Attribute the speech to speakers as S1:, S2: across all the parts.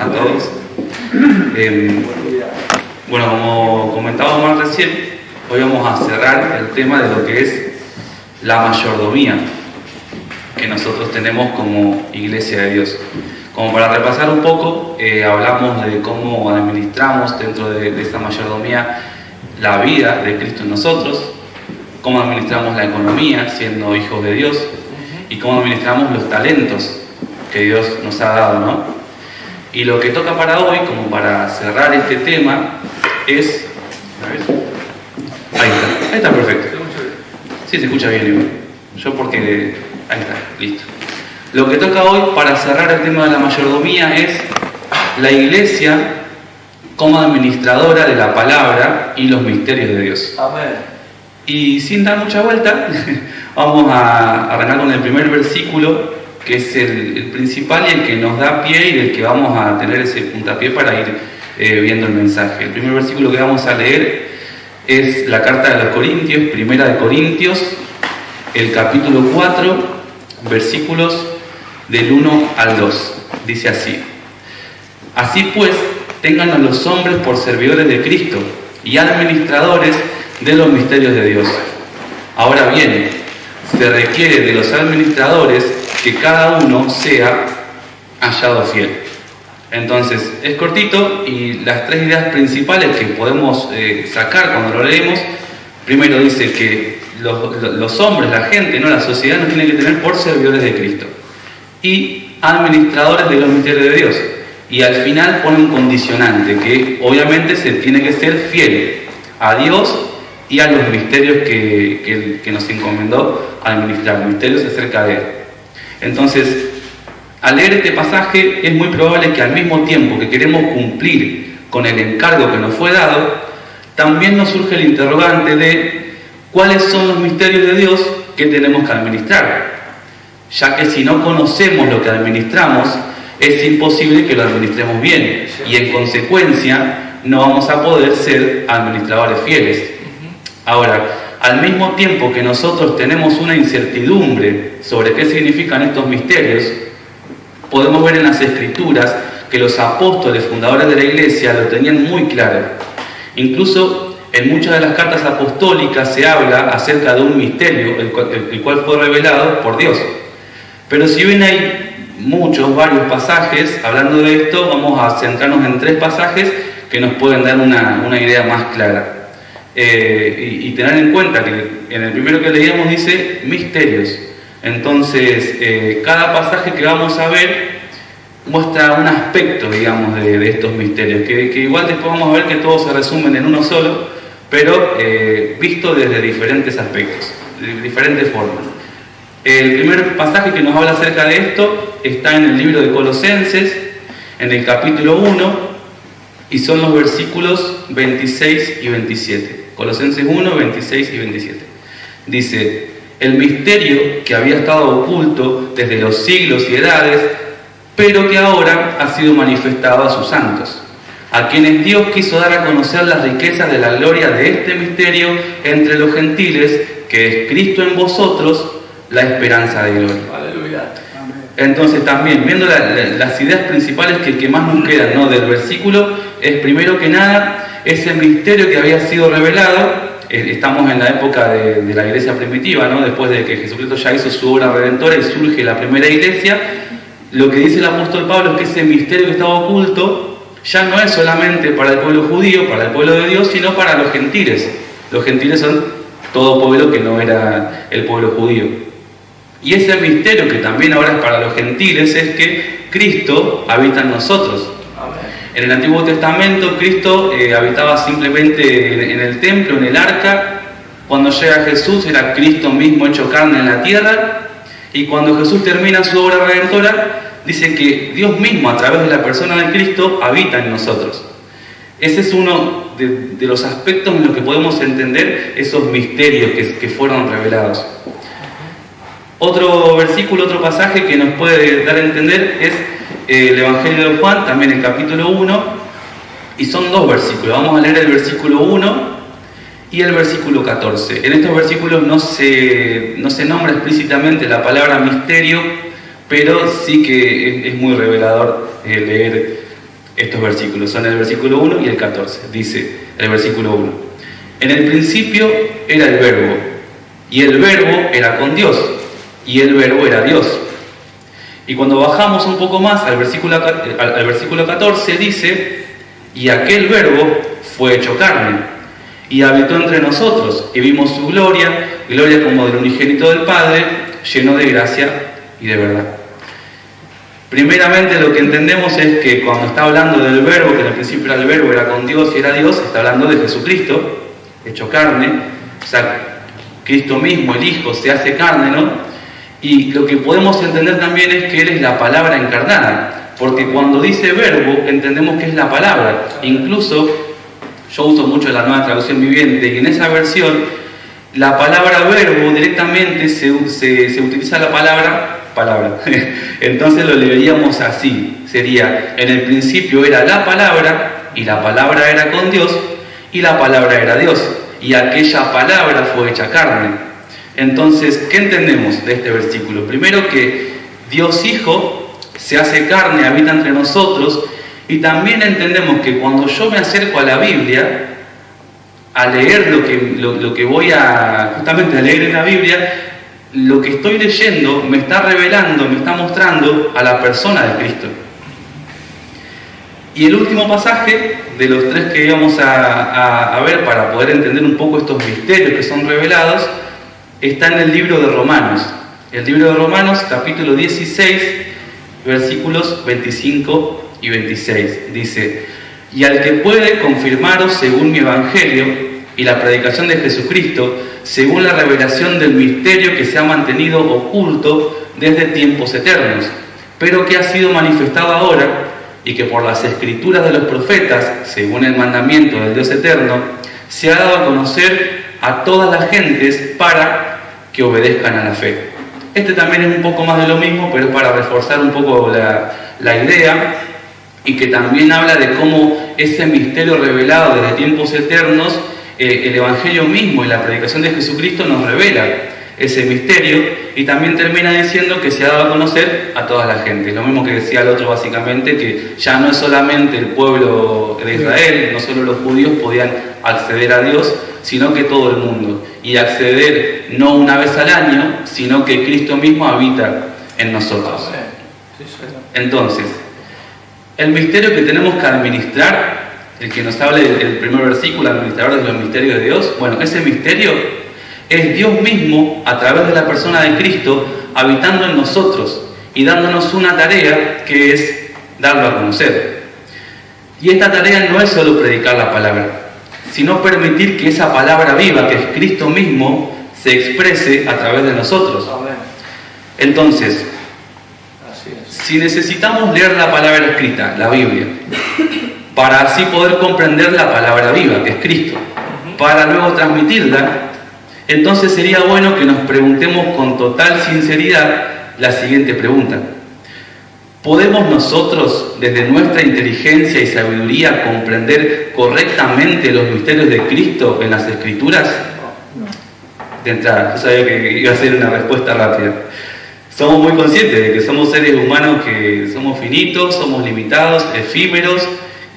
S1: a todos. Bueno, como comentábamos más recién, hoy vamos a cerrar el tema de lo que es la mayordomía que nosotros tenemos como Iglesia de Dios. Como para repasar un poco, hablamos de cómo administramos dentro de esta mayordomía la vida de Cristo en nosotros, cómo administramos la economía siendo hijos de Dios y cómo administramos los talentos que Dios nos ha dado, ¿no? Y lo que toca para hoy, como para cerrar este tema, es... Ahí está perfecto. Sí, se escucha bien, igual. Yo porque... Ahí está, listo. Lo que toca hoy para cerrar el tema de la mayordomía es la Iglesia como administradora de la palabra y los misterios de Dios.
S2: Amén.
S1: Y sin dar mucha vuelta, vamos a arrancar con el primer versículo, que es el principal y el que nos da pie y el que vamos a tener ese puntapié para ir viendo el mensaje. El primer versículo que vamos a leer es la carta de los Corintios, primera de Corintios, el capítulo 4, versículos del 1 al 2. Dice así: Así pues, téngannos los hombres por servidores de Cristo y administradores de los misterios de Dios. Ahora bien, se requiere de los administradores que cada uno sea hallado fiel. Entonces, es cortito y las tres ideas principales que podemos sacar cuando lo leemos, primero dice que los hombres, la gente, no la sociedad, nos tiene que tener por servidores de Cristo y administradores de los misterios de Dios. Y al final pone un condicionante, que obviamente se tiene que ser fiel a Dios y a los misterios que nos encomendó administrar, misterios acerca de Él. Entonces, al leer este pasaje es muy probable que al mismo tiempo que queremos cumplir con el encargo que nos fue dado, también nos surge el interrogante de cuáles son los misterios de Dios que tenemos que administrar, ya que si no conocemos lo que administramos, es imposible que lo administremos bien y en consecuencia no vamos a poder ser administradores fieles. Ahora, al mismo tiempo que nosotros tenemos una incertidumbre sobre qué significan estos misterios, podemos ver en las Escrituras que los apóstoles fundadores de la Iglesia lo tenían muy claro. Incluso en muchas de las cartas apostólicas se habla acerca de un misterio, el cual fue revelado por Dios. Pero si bien hay varios pasajes hablando de esto, vamos a centrarnos en 3 pasajes que nos pueden dar una idea más clara. Y tener en cuenta que en el primero que leíamos dice misterios. Entonces, cada pasaje que vamos a ver muestra un aspecto, digamos, de estos misterios, que igual después vamos a ver que todos se resumen en uno solo, pero visto desde diferentes aspectos, de diferentes formas. El primer pasaje que nos habla acerca de esto está en el libro de Colosenses, en el capítulo 1, y son los versículos 26 y 27. Colosenses 1, 26 y 27. Dice: el misterio que había estado oculto desde los siglos y edades, pero que ahora ha sido manifestado a sus santos, a quienes Dios quiso dar a conocer las riquezas de la gloria de este misterio entre los gentiles, que es Cristo en vosotros, la esperanza de gloria.
S2: Aleluya.
S1: Entonces también, viendo las ideas principales que más nos quedan, ¿no?, del versículo, es primero que nada ese misterio que había sido revelado. Estamos en la época de la iglesia primitiva, ¿no?, después de que Jesucristo ya hizo su obra redentora y surge la primera iglesia. Lo que dice el apóstol Pablo es que ese misterio que estaba oculto ya no es solamente para el pueblo judío, para el pueblo de Dios, sino para los gentiles. Los gentiles son todo pueblo que no era el pueblo judío. Y ese misterio que también ahora es para los gentiles es que Cristo habita en nosotros.
S2: Amén.
S1: En el Antiguo Testamento Cristo habitaba simplemente en el templo, en el arca. Cuando llega Jesús era Cristo mismo hecho carne en la tierra. Y cuando Jesús termina su obra redentora, dice que Dios mismo a través de la persona de Cristo habita en nosotros. Ese es uno de los aspectos en los que podemos entender esos misterios que fueron revelados. Otro versículo, otro pasaje que nos puede dar a entender es el Evangelio de Juan, también el capítulo 1, y son 2 versículos. Vamos a leer el versículo 1 y el versículo 14. En estos versículos no se nombra explícitamente la palabra misterio, pero sí que es muy revelador leer estos versículos. Son el versículo 1 y el 14. Dice el versículo 1: en el principio era el Verbo, y el Verbo era con Dios, y el Verbo era Dios. Y cuando bajamos un poco más al versículo 14 dice: y aquel Verbo fue hecho carne, y habitó entre nosotros, y vimos su gloria, gloria como del unigénito del Padre, lleno de gracia y de verdad. Primeramente lo que entendemos es que cuando está hablando del Verbo, que en el principio era el Verbo, era con Dios y era Dios, está hablando de Jesucristo, hecho carne. O sea, Cristo mismo, el Hijo, se hace carne, ¿no? Y lo que podemos entender también es que Él es la palabra encarnada, porque cuando dice Verbo, entendemos que es la palabra. Incluso, yo uso mucho la Nueva Traducción Viviente, y en esa versión, la palabra verbo directamente se utiliza la palabra. Entonces lo leeríamos así, sería: en el principio era la palabra, y la palabra era con Dios, y la palabra era Dios, y aquella palabra fue hecha carne. Entonces, ¿qué entendemos de este versículo? Primero, que Dios Hijo se hace carne, habita entre nosotros, y también entendemos que cuando yo me acerco a la Biblia, a leer lo que voy justamente a leer en la Biblia, lo que estoy leyendo me está revelando, me está mostrando a la persona de Cristo. Y el último pasaje de los tres que íbamos a ver para poder entender un poco estos misterios que son revelados, está en el libro de Romanos. El libro de Romanos, capítulo 16, versículos 25 y 26. Dice: y al que puede confirmaros según mi evangelio y la predicación de Jesucristo, según la revelación del misterio que se ha mantenido oculto desde tiempos eternos, pero que ha sido manifestado ahora, y que por las escrituras de los profetas, según el mandamiento del Dios eterno, se ha dado a conocer a todas las gentes para que obedezcan a la fe. Este también es un poco más de lo mismo, pero es para reforzar un poco la idea, y que también habla de cómo ese misterio revelado desde tiempos eternos, el Evangelio mismo y la predicación de Jesucristo nos revela ese misterio, y también termina diciendo que se ha dado a conocer a toda la gente. Lo mismo que decía el otro, básicamente, que ya no es solamente el pueblo de Israel, no solo los judíos podían acceder a Dios, sino que todo el mundo, y acceder no una vez al año, sino que Cristo mismo habita en nosotros. Entonces, el misterio que tenemos que administrar, el que nos habla el primer versículo, administrador de los misterios de Dios, bueno, ese misterio es Dios mismo a través de la persona de Cristo habitando en nosotros y dándonos una tarea, que es darlo a conocer. Y esta tarea no es solo predicar la palabra, sino permitir que esa palabra viva, que es Cristo mismo, se exprese a través de nosotros. Entonces, si necesitamos leer la palabra escrita, la Biblia, para así poder comprender la palabra viva, que es Cristo, para luego transmitirla, entonces sería bueno que nos preguntemos con total sinceridad la siguiente pregunta: ¿podemos nosotros, desde nuestra inteligencia y sabiduría, comprender correctamente los misterios de Cristo en las Escrituras? De entrada, yo sabía que iba a ser una respuesta rápida. Somos muy conscientes de que somos seres humanos, que somos finitos, somos limitados, efímeros,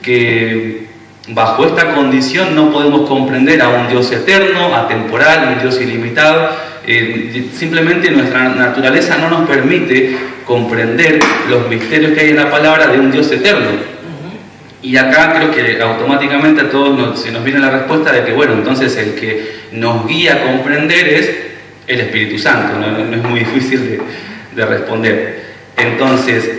S1: que bajo esta condición no podemos comprender a un Dios eterno, atemporal, un Dios ilimitado. Simplemente nuestra naturaleza no nos permite comprender los misterios que hay en la palabra de un Dios eterno. Y acá creo que automáticamente a todos se nos viene la respuesta de que, bueno, entonces el que nos guía a comprender es el Espíritu Santo. No es muy difícil de responder. Entonces,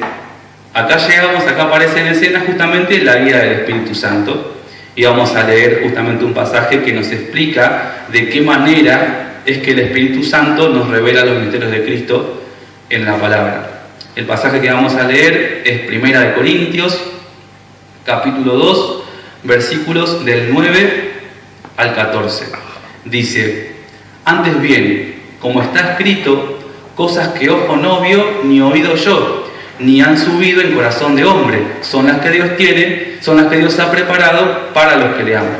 S1: acá llegamos, acá aparece en escena justamente la guía del Espíritu Santo, y vamos a leer justamente un pasaje que nos explica de qué manera es que el Espíritu Santo nos revela los misterios de Cristo en la palabra. El pasaje que vamos a leer es 1 Corintios, capítulo 2, versículos del 9 al 14. Dice: antes bien, como está escrito, cosas que ojo no vio ni oído oyó, ni han subido en corazón de hombre, son las que Dios tiene, son las que Dios ha preparado para los que le aman.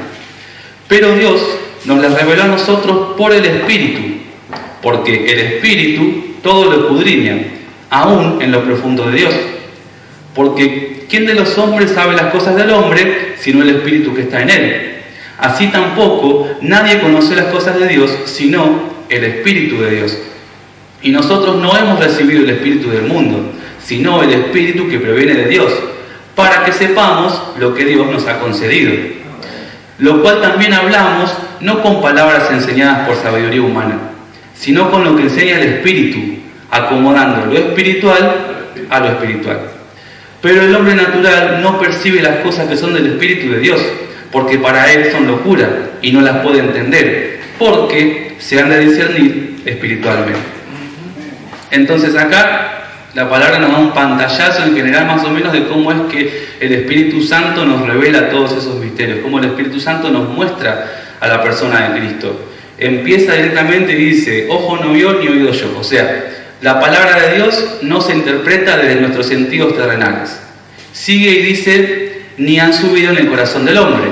S1: Pero Dios nos las reveló a nosotros por el Espíritu, porque el Espíritu todo lo escudriña, aún en lo profundo de Dios. Porque ¿quién de los hombres sabe las cosas del hombre sino el Espíritu que está en él? Así tampoco nadie conoce las cosas de Dios sino el Espíritu de Dios. Y nosotros no hemos recibido el Espíritu del mundo, sino el Espíritu que proviene de Dios, para que sepamos lo que Dios nos ha concedido. Lo cual también hablamos no con palabras enseñadas por sabiduría humana, sino con lo que enseña el Espíritu, acomodando lo espiritual a lo espiritual. Pero el hombre natural no percibe las cosas que son del Espíritu de Dios, porque para él son locura y no las puede entender, porque se han de discernir espiritualmente. Entonces acá la palabra nos da un pantallazo en general más o menos de cómo es que el Espíritu Santo nos revela todos esos misterios, cómo el Espíritu Santo nos muestra a la persona de Cristo. Empieza directamente y dice, ojo no vio ni oído yo. O sea, la palabra de Dios no se interpreta desde nuestros sentidos terrenales. Sigue y dice, ni han subido en el corazón del hombre.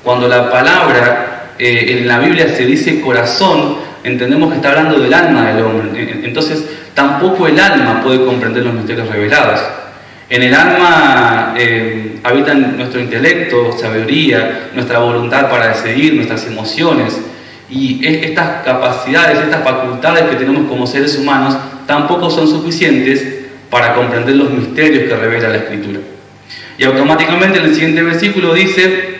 S1: Cuando la palabra en la Biblia se dice corazón, entendemos que está hablando del alma del hombre. Entonces, tampoco el alma puede comprender los misterios revelados. En el alma habitan nuestro intelecto, sabiduría, nuestra voluntad para decidir, nuestras emociones. Y estas capacidades, estas facultades que tenemos como seres humanos, tampoco son suficientes para comprender los misterios que revela la Escritura. Y automáticamente en el siguiente versículo dice,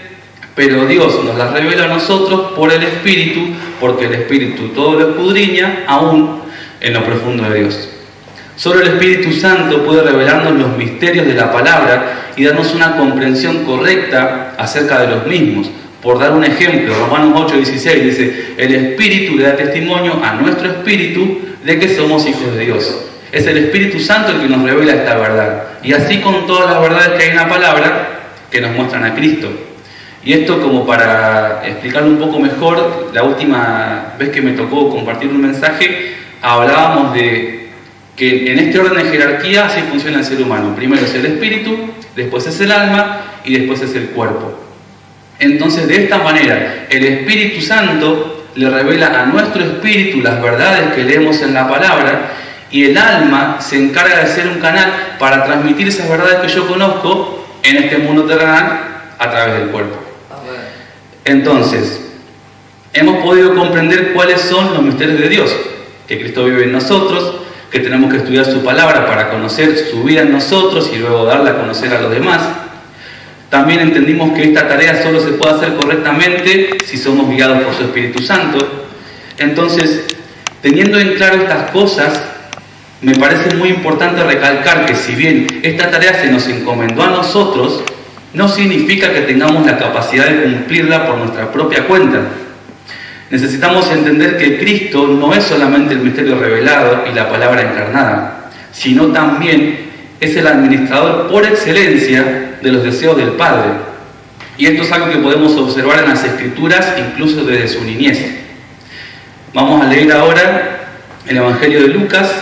S1: pero Dios nos las revela a nosotros por el Espíritu, porque el Espíritu todo lo escudriña, aún en lo profundo de Dios. Solo el Espíritu Santo puede revelarnos los misterios de la palabra y darnos una comprensión correcta acerca de los mismos. Por dar un ejemplo, Romanos 8:16 dice, el Espíritu le da testimonio a nuestro espíritu de que somos hijos de Dios. Es el Espíritu Santo el que nos revela esta verdad. Y así con todas las verdades que hay en la palabra que nos muestran a Cristo. Y esto, como para explicarlo un poco mejor, la última vez que me tocó compartir un mensaje, hablábamos de que en este orden de jerarquía así funciona el ser humano. Primero es el espíritu, después es el alma y después es el cuerpo. Entonces, de esta manera, el Espíritu Santo le revela a nuestro espíritu las verdades que leemos en la palabra, y el alma se encarga de ser un canal para transmitir esas verdades que yo conozco en este mundo terrenal a través del cuerpo. Entonces, hemos podido comprender cuáles son los misterios de Dios, que Cristo vive en nosotros, que tenemos que estudiar su palabra para conocer su vida en nosotros y luego darla a conocer a los demás. También entendimos que esta tarea solo se puede hacer correctamente si somos guiados por su Espíritu Santo. Entonces, teniendo en claro estas cosas, me parece muy importante recalcar que si bien esta tarea se nos encomendó a nosotros, no significa que tengamos la capacidad de cumplirla por nuestra propia cuenta. Necesitamos entender que Cristo no es solamente el misterio revelado y la palabra encarnada, sino también es el administrador por excelencia de los deseos del Padre. Y esto es algo que podemos observar en las Escrituras, incluso desde su niñez. Vamos a leer ahora el Evangelio de Lucas,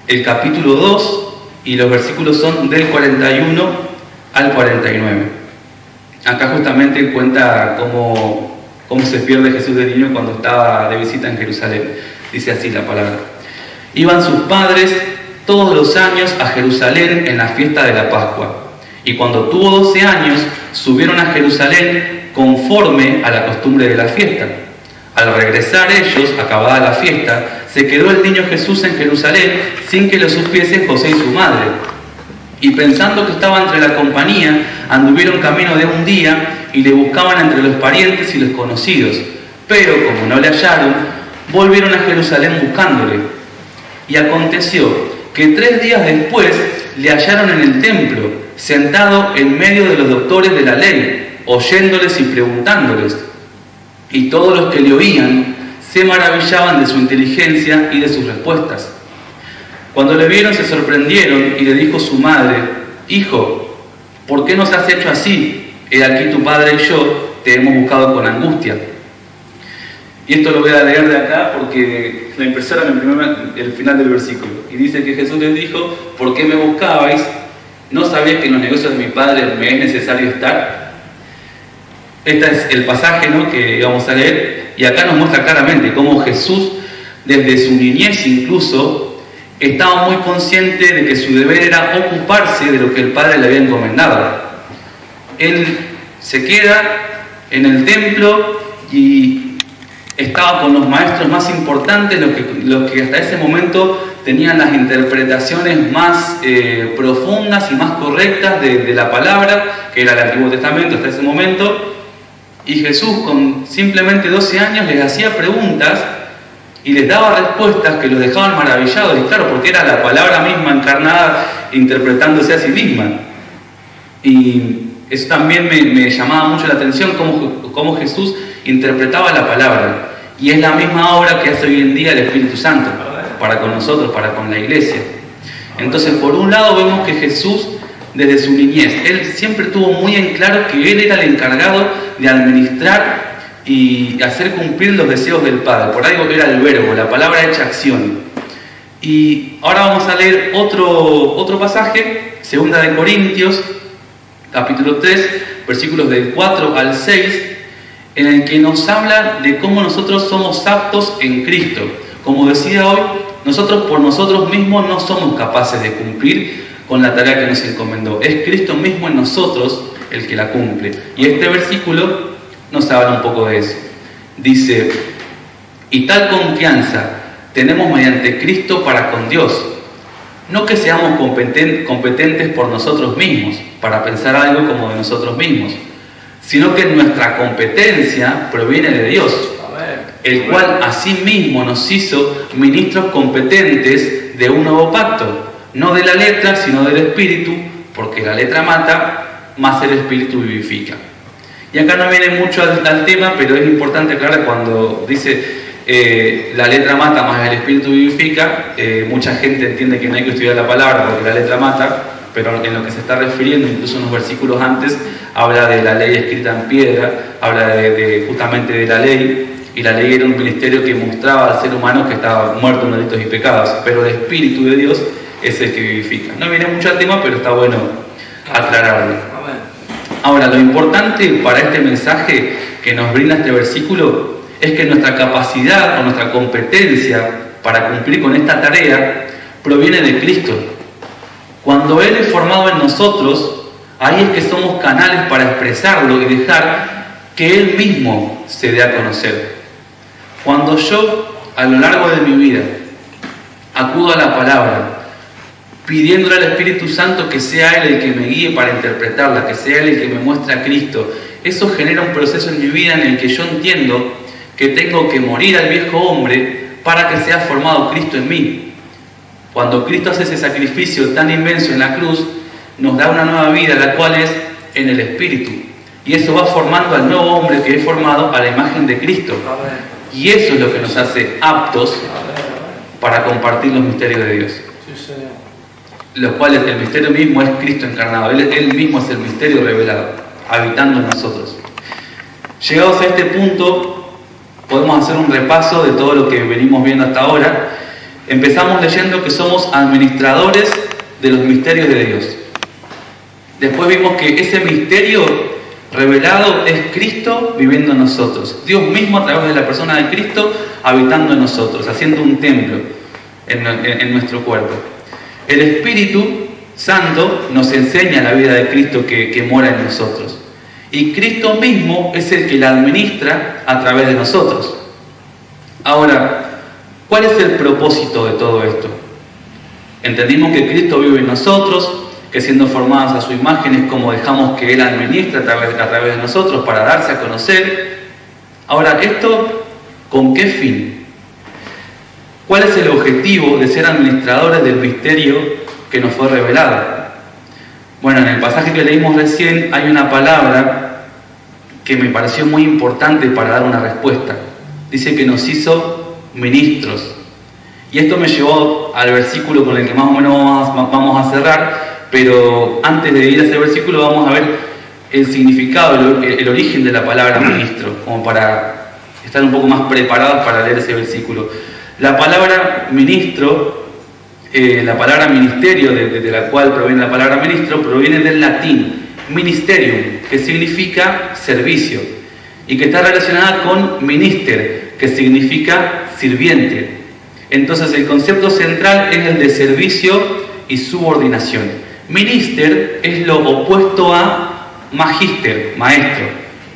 S1: el capítulo 2, y los versículos son del 41 al 49. Acá justamente cuenta cómo se pierde Jesús de niño cuando estaba de visita en Jerusalén. Dice así la palabra. Iban sus padres todos los años a Jerusalén en la fiesta de la Pascua. Y cuando tuvo 12 años, subieron a Jerusalén conforme a la costumbre de la fiesta. Al regresar ellos, acabada la fiesta, se quedó el niño Jesús en Jerusalén sin que lo supiese José y su madre. Y pensando que estaba entre la compañía, anduvieron camino de un día y le buscaban entre los parientes y los conocidos. Pero como no le hallaron, volvieron a Jerusalén buscándole. Y aconteció que 3 días después le hallaron en el templo, sentado en medio de los doctores de la ley, oyéndoles y preguntándoles. Y todos los que le oían se maravillaban de su inteligencia y de sus respuestas. Cuando le vieron se sorprendieron y le dijo su madre: Hijo, ¿por qué nos has hecho así? He aquí tu padre y yo te hemos buscado con angustia. Y esto lo voy a leer de acá porque me impresiona el final del versículo. Y dice que Jesús les dijo: ¿por qué me buscabais? ¿No sabéis que en los negocios de mi padre me es necesario estar? Este es el pasaje, ¿no?, que vamos a leer. Y acá nos muestra claramente cómo Jesús, desde su niñez incluso, estaba muy consciente de que su deber era ocuparse de lo que el Padre le había encomendado. Él se queda en el templo y estaba con los maestros más importantes, los que hasta ese momento tenían las interpretaciones más profundas y más correctas de la palabra, que era el Antiguo Testamento hasta ese momento. Y Jesús, con simplemente 12 años, les hacía preguntas y les daba respuestas que los dejaban maravillados. Y claro, porque era la palabra misma encarnada interpretándose a sí misma. Y eso también me llamaba mucho la atención, cómo Jesús interpretaba la palabra. Y es la misma obra que hace hoy en día el Espíritu Santo, para con nosotros, para con la iglesia. Entonces, por un lado vemos que Jesús, desde su niñez, Él siempre tuvo muy en claro que Él era el encargado de administrar y hacer cumplir los deseos del Padre. Por algo era el verbo, la palabra hecha acción. Y ahora vamos a leer otro pasaje, 2 de Corintios, capítulo 3, versículos del 4 al 6, en el que nos habla de cómo nosotros somos aptos en Cristo. Como decía hoy, nosotros por nosotros mismos no somos capaces de cumplir con la tarea que nos encomendó. Es Cristo mismo en nosotros el que la cumple. Y este versículo nos habla un poco de eso. Dice: y tal confianza tenemos mediante Cristo para con Dios. No que seamos competentes por nosotros mismos, para pensar algo como de nosotros mismos, sino que nuestra competencia proviene de Dios, el cual asimismo nos hizo ministros competentes de un nuevo pacto, no de la letra, sino del Espíritu, porque la letra mata, más el Espíritu vivifica. Y acá no viene mucho al tema, pero es importante aclarar cuando dice la letra mata, más el Espíritu vivifica. Mucha gente entiende que no hay que estudiar la palabra porque la letra mata, pero en lo que se está refiriendo, incluso unos versículos antes, habla de la ley escrita en piedra, habla justamente de la ley. Y la ley era un ministerio que mostraba al ser humano que estaba muerto en delitos y pecados, pero el Espíritu de Dios es el que vivifica. No viene mucho al tema, pero está bueno aclararlo. Ahora, lo importante para este mensaje que nos brinda este versículo es que nuestra capacidad o nuestra competencia para cumplir con esta tarea proviene de Cristo. Cuando Él es formado en nosotros, ahí es que somos canales para expresarlo y dejar que Él mismo se dé a conocer. Cuando yo, a lo largo de mi vida, acudo a la palabra, pidiéndole al Espíritu Santo que sea Él el que me guíe para interpretarla, que sea Él el que me muestre a Cristo, eso genera un proceso en mi vida en el que yo entiendo que tengo que morir al viejo hombre para que sea formado Cristo en mí. Cuando Cristo hace ese sacrificio tan inmenso en la cruz, nos da una nueva vida, la cual es en el Espíritu. Y eso va formando al nuevo hombre que es formado a la imagen de Cristo. Y eso es lo que nos hace aptos para compartir los misterios de Dios. Los cuales el misterio mismo es Cristo encarnado. Él mismo es el misterio revelado, habitando en nosotros. Llegados a este punto, podemos hacer un repaso de todo lo que venimos viendo hasta ahora. Empezamos leyendo que somos administradores de los misterios de Dios. Después vimos que ese misterio revelado es Cristo viviendo en nosotros. Dios mismo a través de la persona de Cristo habitando en nosotros, haciendo un templo en nuestro cuerpo. El Espíritu Santo nos enseña la vida de Cristo que mora en nosotros. Y Cristo mismo es el que la administra a través de nosotros. Ahora, ¿cuál es el propósito de todo esto? Entendimos que Cristo vive en nosotros, que siendo formados a su imagen es como dejamos que Él administre a través de nosotros para darse a conocer. Ahora, ¿esto con qué fin? ¿Cuál es el objetivo de ser administradores del misterio que nos fue revelado? Bueno, en el pasaje que leímos recién hay una palabra que me pareció muy importante para dar una respuesta. Dice que nos hizo ministros. Y esto me llevó al versículo con el que más o menos vamos a cerrar. Pero antes de ir a ese versículo vamos a ver el significado, el origen de la palabra ministro, como para estar un poco más preparados para leer ese versículo. La palabra ministro, la palabra ministerio, de la cual proviene la palabra ministro, proviene del latín ministerium, que significa servicio, y que está relacionada con minister, que significa sirviente. Entonces el concepto central es el de servicio y subordinación. Minister es lo opuesto a magister, maestro,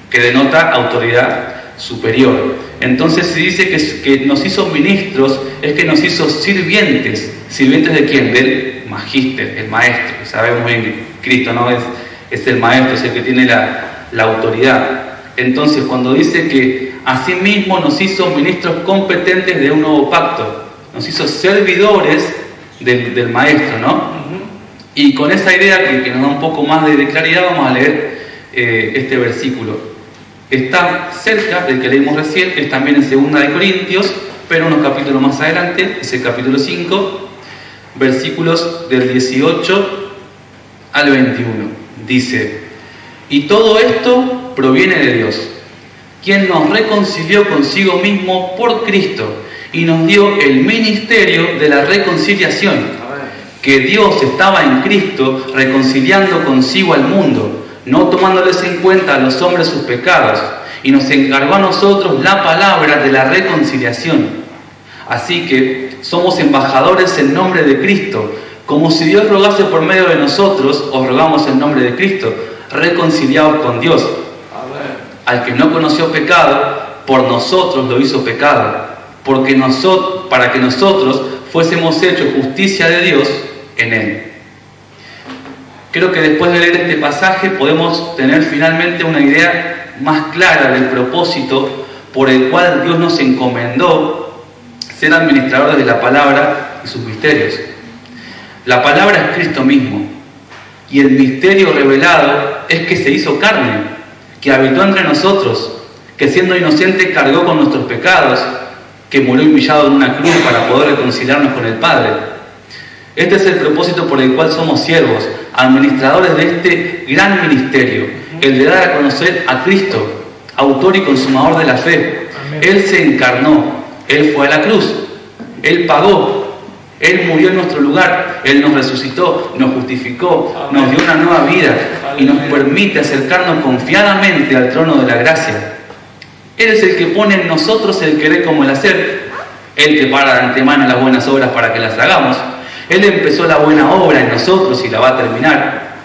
S1: que denota autoridad superior. Entonces se dice que nos hizo ministros, es que nos hizo sirvientes. ¿Sirvientes de quién? Del magister, el maestro. Sabemos bien que Cristo no es el maestro, es el que tiene la autoridad. Entonces cuando dice que asimismo nos hizo ministros competentes de un nuevo pacto, nos hizo servidores del maestro, ¿no? Y con esa idea que nos da un poco más de claridad, vamos a leer este versículo. Está cerca del que leímos recién, es también en 2 de Corintios, pero unos capítulos más adelante, es el capítulo 5, versículos del 18 al 21. Dice: y todo esto proviene de Dios, quien nos reconcilió consigo mismo por Cristo y nos dio el ministerio de la reconciliación. Que Dios estaba en Cristo reconciliando consigo al mundo, no tomándoles en cuenta a los hombres sus pecados, y nos encargó a nosotros la palabra de la reconciliación. Así que somos embajadores en nombre de Cristo, como si Dios rogase por medio de nosotros, os rogamos en nombre de Cristo, reconciliados con Dios. Amén. Al que no conoció pecado, por nosotros lo hizo pecado, para que nosotros fuésemos hechos justicia de Dios en Él. Creo que después de leer este pasaje podemos tener finalmente una idea más clara del propósito por el cual Dios nos encomendó ser administradores de la palabra y sus misterios. La palabra es Cristo mismo, y el misterio revelado es que se hizo carne, que habitó entre nosotros, que siendo inocente cargó con nuestros pecados, que murió humillado en una cruz para poder reconciliarnos con el Padre. Este es el propósito por el cual somos siervos, administradores de este gran ministerio, el de dar a conocer a Cristo, autor y consumador de la fe. Amén. Él se encarnó, Él fue a la cruz, Él pagó, Él murió en nuestro lugar, Él nos resucitó, nos justificó, amén, nos dio una nueva vida y nos permite acercarnos confiadamente al trono de la gracia. Él es el que pone en nosotros el querer como el hacer, Él que para de antemano las buenas obras para que las hagamos. Él empezó la buena obra en nosotros y la va a terminar.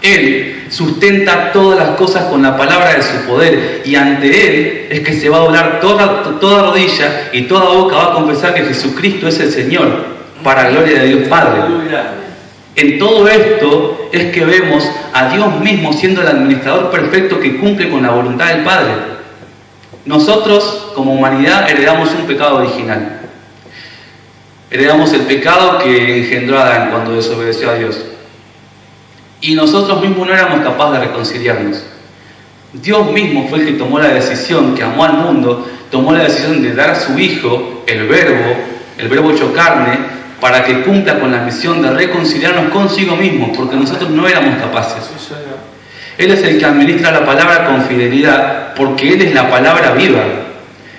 S1: Él sustenta todas las cosas con la palabra de su poder, y ante Él es que se va a doblar toda rodilla y toda boca va a confesar que Jesucristo es el Señor, para gloria de Dios Padre. En todo esto es que vemos a Dios mismo siendo el administrador perfecto que cumple con la voluntad del Padre. Nosotros, como humanidad, heredamos un pecado original. Heredamos el pecado que engendró a Adán cuando desobedeció a Dios. Y nosotros mismos no éramos capaces de reconciliarnos. Dios mismo fue el que tomó la decisión, que amó al mundo, tomó la decisión de dar a su Hijo, el Verbo hecho carne, para que cumpla con la misión de reconciliarnos consigo mismo, porque nosotros no éramos capaces. Él es el que administra la palabra con fidelidad, porque Él es la palabra viva.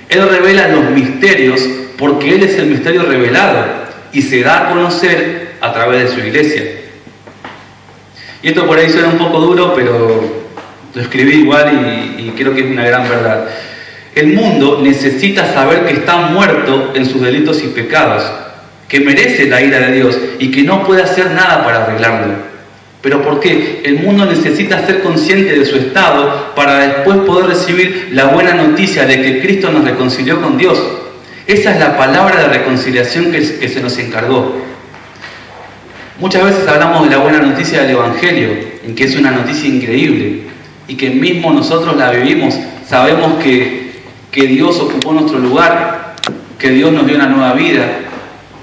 S1: Él revela los misterios, porque Él es el misterio revelado, y se da a conocer a través de su iglesia. Y esto por ahí suena un poco duro, pero lo escribí igual y creo que es una gran verdad. El mundo necesita saber que está muerto en sus delitos y pecados, que merece la ira de Dios y que no puede hacer nada para arreglarlo. ¿Pero por qué? El mundo necesita ser consciente de su estado para después poder recibir la buena noticia de que Cristo nos reconcilió con Dios. Esa es la palabra de reconciliación que se nos encargó. Muchas veces hablamos de la buena noticia del Evangelio, en que es una noticia increíble y que mismo nosotros la vivimos. Sabemos que Dios ocupó nuestro lugar, que Dios nos dio una nueva vida,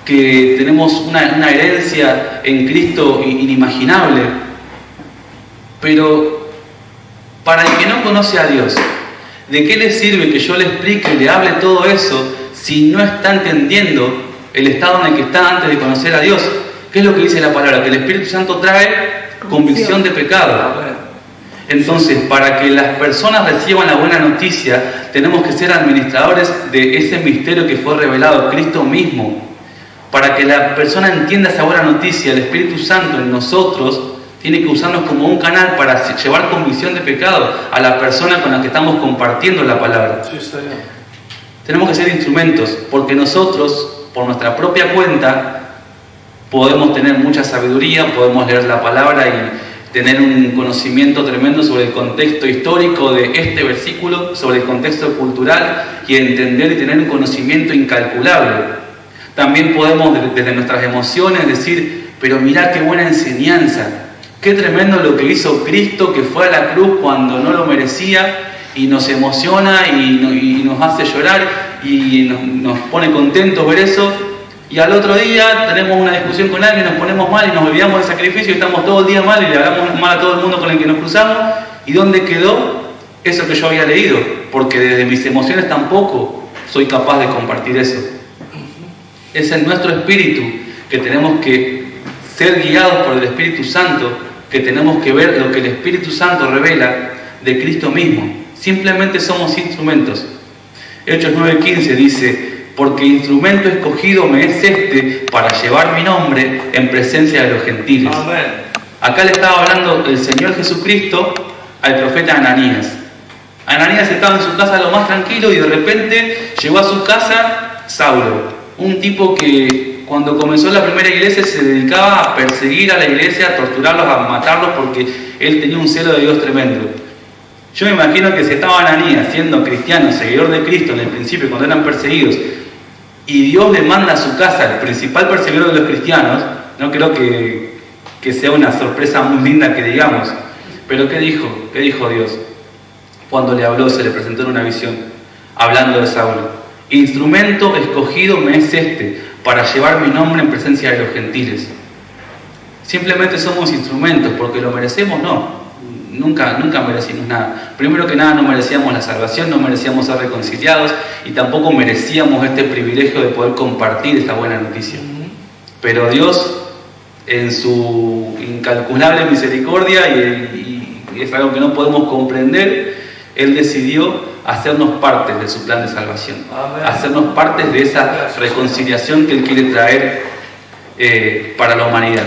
S1: que tenemos una herencia en Cristo inimaginable. Pero para el que no conoce a Dios, ¿de qué le sirve que yo le explique y le hable todo eso si no está entendiendo el estado en el que está antes de conocer a Dios? ¿Qué es lo que dice la palabra? Que el Espíritu Santo trae convicción de pecado. Entonces, para que las personas reciban la buena noticia, tenemos que ser administradores de ese misterio que fue revelado, Cristo mismo. Para que la persona entienda esa buena noticia, el Espíritu Santo en nosotros tiene que usarnos como un canal para llevar convicción de pecado a la persona con la que estamos compartiendo la palabra. Sí, tenemos que ser instrumentos, porque nosotros por nuestra propia cuenta, podemos tener mucha sabiduría, podemos leer la palabra y tener un conocimiento tremendo sobre el contexto histórico de este versículo, sobre el contexto cultural y entender y tener un conocimiento incalculable. También podemos desde nuestras emociones decir, pero mirá qué buena enseñanza, qué tremendo lo que hizo Cristo, que fue a la cruz cuando no lo merecía, y nos emociona y nos hace llorar y nos pone contentos ver eso. Y al otro día tenemos una discusión con alguien, nos ponemos mal y nos olvidamos del sacrificio y estamos todo el día mal y le hablamos mal a todo el mundo con el que nos cruzamos. ¿Y dónde quedó eso que yo había leído? Porque desde mis emociones tampoco soy capaz de compartir eso. Es en nuestro espíritu que tenemos que ser guiados por el Espíritu Santo, que tenemos que ver lo que el Espíritu Santo revela de Cristo mismo. Simplemente somos instrumentos. Hechos 9:15 dice, porque instrumento escogido me es este para llevar mi nombre en presencia de los gentiles. Amén. Acá le estaba hablando el Señor Jesucristo al profeta Ananías. Ananías estaba en su casa lo más tranquilo y de repente llegó a su casa Saulo, un tipo que cuando comenzó la primera iglesia se dedicaba a perseguir a la iglesia, a torturarlos, a matarlos porque él tenía un celo de Dios tremendo. Yo me imagino que si estaba Ananías siendo cristiano, seguidor de Cristo en el principio cuando eran perseguidos, y Dios le manda a su casa el principal perseguidor de los cristianos, no creo que sea una sorpresa muy linda que digamos, pero ¿qué dijo? ¿Qué dijo Dios? Cuando le habló, se le presentó en una visión, hablando de Saulo. Instrumento escogido me es este, para llevar mi nombre en presencia de los gentiles. Simplemente somos instrumentos, porque lo merecemos, no. Nunca merecimos nada. Primero que nada no merecíamos la salvación, no merecíamos ser reconciliados y tampoco merecíamos este privilegio de poder compartir esta buena noticia. Pero Dios, en su incalculable misericordia, y es algo que no podemos comprender, Él decidió hacernos partes de su plan de salvación. Amén. Hacernos partes de esa reconciliación que Él quiere traer para la humanidad.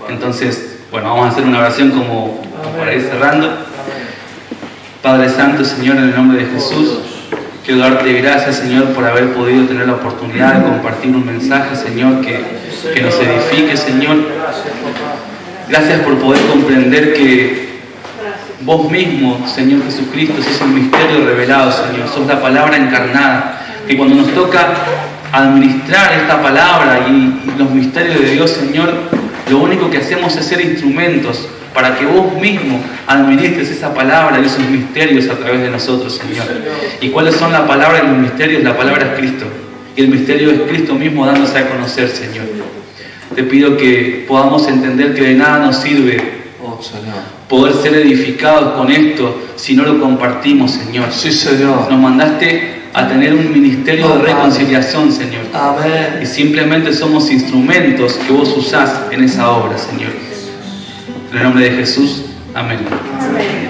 S1: Entonces, bueno, vamos a hacer una oración como para ir cerrando. Padre Santo, Señor, en el nombre de Jesús, quiero darte gracias, Señor, por haber podido tener la oportunidad de compartir un mensaje, Señor, que nos edifique, Señor. Gracias por poder comprender que vos mismo, Señor Jesucristo, sos el misterio revelado, Señor, sos la palabra encarnada, que cuando nos toca administrar esta palabra y los misterios de Dios, Señor, lo único que hacemos es ser instrumentos para que vos mismo administres esa palabra y esos misterios a través de nosotros, Señor. ¿Y cuáles son la palabra y los misterios? La palabra es Cristo. Y el misterio es Cristo mismo dándose a conocer, Señor. Te pido que podamos entender que de nada nos sirve poder ser edificados con esto si no lo compartimos, Señor.
S2: Sí, Señor.
S1: Nos mandaste a tener un ministerio de reconciliación, Señor.
S2: Amén.
S1: Y simplemente somos instrumentos que vos usás en esa obra, Señor. En el nombre de Jesús, amén.
S3: Amén.